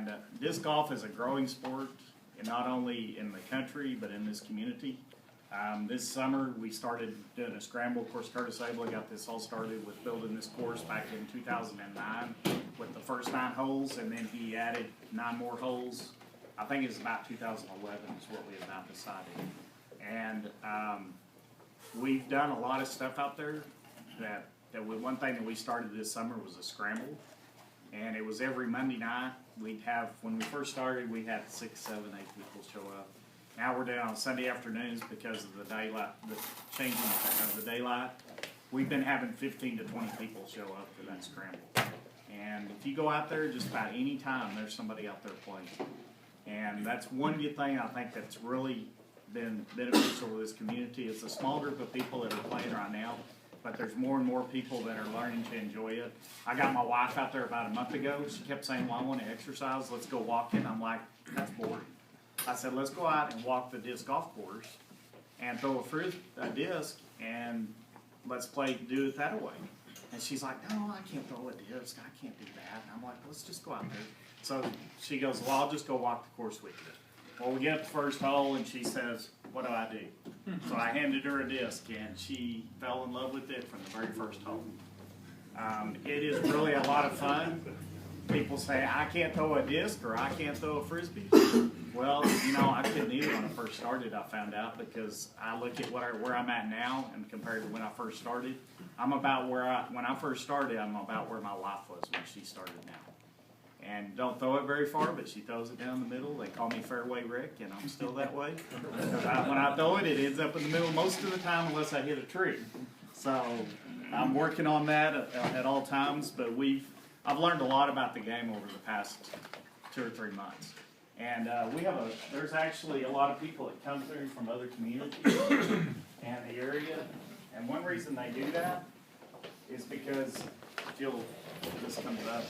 And disc golf is a growing sport, and not only in the country, but in this community. This summer, we started doing a scramble. Of course, Curtis Abel got this all started with building this course back in 2009 with the first 9 holes, and then he added 9 more holes. I think it's about 2011 is what we have now decided. And we've done a lot of stuff out there. One thing that we started this summer was a scramble, and it was every Monday night. We'd have, when we first started, we had 6, 7, 8 people show up. Now we're doing on Sunday afternoons because of the daylight, the changing of the daylight. We've been having 15 to 20 people show up for that scramble. And if you go out there just about any time, there's somebody out there playing. And that's one good thing I think that's really been beneficial to this community. It's a small group of people that are playing right now, but there's more and more people that are learning to enjoy it. I got my wife out there about a month ago. She kept saying, well, I want to exercise. Let's go walking. I'm like, that's boring. I said, let's go out and walk the disc golf course and throw a disc and let's do it that way. And she's like, no, I can't throw a disc. I can't do that. And I'm like, let's just go out there. So she goes, well, I'll just go walk the course with you. Well, we get up the first hole and she says, what do I do? So I handed her a disc and she fell in love with it from the very first hole. It is really a lot of fun. People say, I can't throw a disc or I can't throw a frisbee. Well, you know, I couldn't either when I first started, I found out, because I look at where I'm at now and compared to when I first started. I'm about when I first started, I'm about where my wife was when she started now. And don't throw it very far, but she throws it down the middle. They call me Fairway Rick, and I'm still that way. When I throw it, it ends up in the middle most of the time unless I hit a tree. So I'm working on that at all times, but I've learned a lot about the game over the past 2 or 3 months. And there's actually a lot of people that come through from other communities and the area. And one reason they do that is because, this comes up,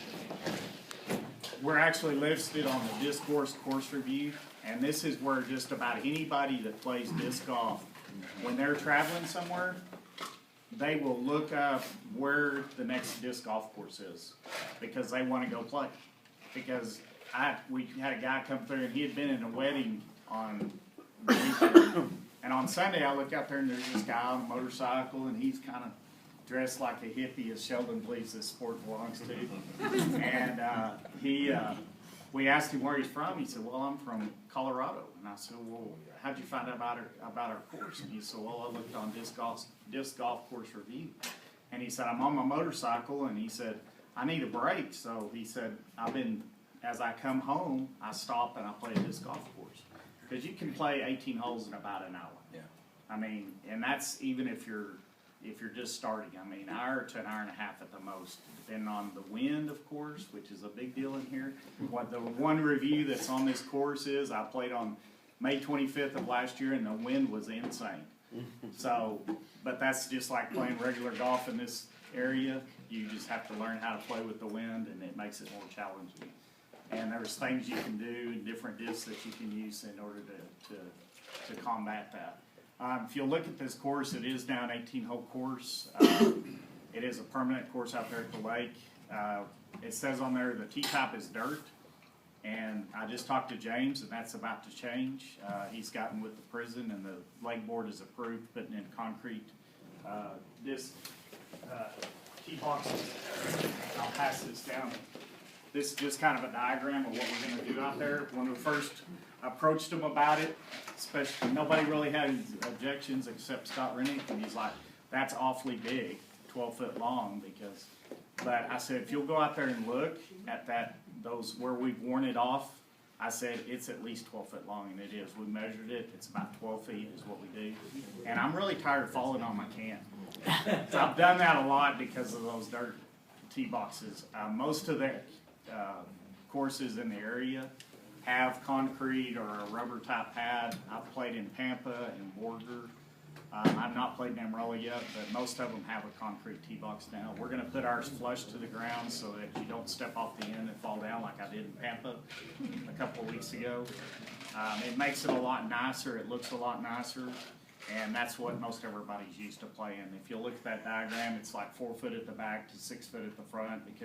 we're actually listed on the Disc Course Review. And this is where just about anybody that plays disc golf, when they're traveling somewhere, they will look up where the next disc golf course is because they want to go play. Because we had a guy come through and he had been in a wedding on the weekend. And on Sunday I look out there and there's this guy on a motorcycle and he's kind of dressed like a hippie, as Sheldon believes this sport belongs to. And we asked him where he's from. He said, well, I'm from Colorado. And I said, well, how'd you find out about our course? And he said, well, I looked on Disc Golf Course Review. And he said, I'm on my motorcycle. And he said, I need a break. So he said, as I come home, I stop and I play a disc golf course. Because you can play 18 holes in about an hour. Yeah. I mean, and that's even if you're just starting. I mean, hour to an hour and a half at the most, depending on the wind, of course, which is a big deal in here. What the one review that's on this course is, I played on May 25th of last year, and the wind was insane. So, but that's just like playing regular golf in this area. You just have to learn how to play with the wind, and it makes it more challenging. And there's things you can do and different discs that you can use in order to combat that. If you look at this course, it is now an 18-hole course. It is a permanent course out there at the lake. It says on there the tee top is dirt, and I just talked to James, and that's about to change. He's gotten with the prison, and the lake board has approved putting in concrete disc tee boxes. I'll pass this down. This is just kind of a diagram of what we're going to do out there. When we first approached him about it, especially nobody really had any objections except Scott Rennick, and he's like, that's awfully big, 12 foot long, but I said, if you'll go out there and look at those where we've worn it off, I said, it's at least 12 foot long, and it is. We measured it. It's about 12 feet is what we do. And I'm really tired of falling on my can. So I've done that a lot because of those dirt tee boxes. Most of the courses in the area have concrete or a rubber type pad. I've played in Pampa and Borger. I've not played in Amarillo yet, but most of them have a concrete tee box now. We're going to put ours flush to the ground so that you don't step off the end and fall down like I did in Pampa a couple of weeks ago. It makes it a lot nicer. It looks a lot nicer, and that's what most everybody's used to playing. If you look at that diagram, it's like 4 foot at the back to 6 foot at the front. Because